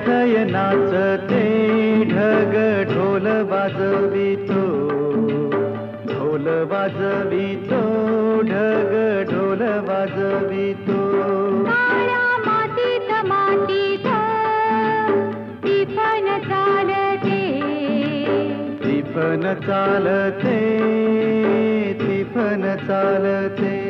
थय नाचते ढग ढोल वाजवितो, ढोल वाजवितो ढग ढोल वाजवितो. काळ्या मातीत मातीत टिपण चालते, टिपण चालते, टिपण चालते.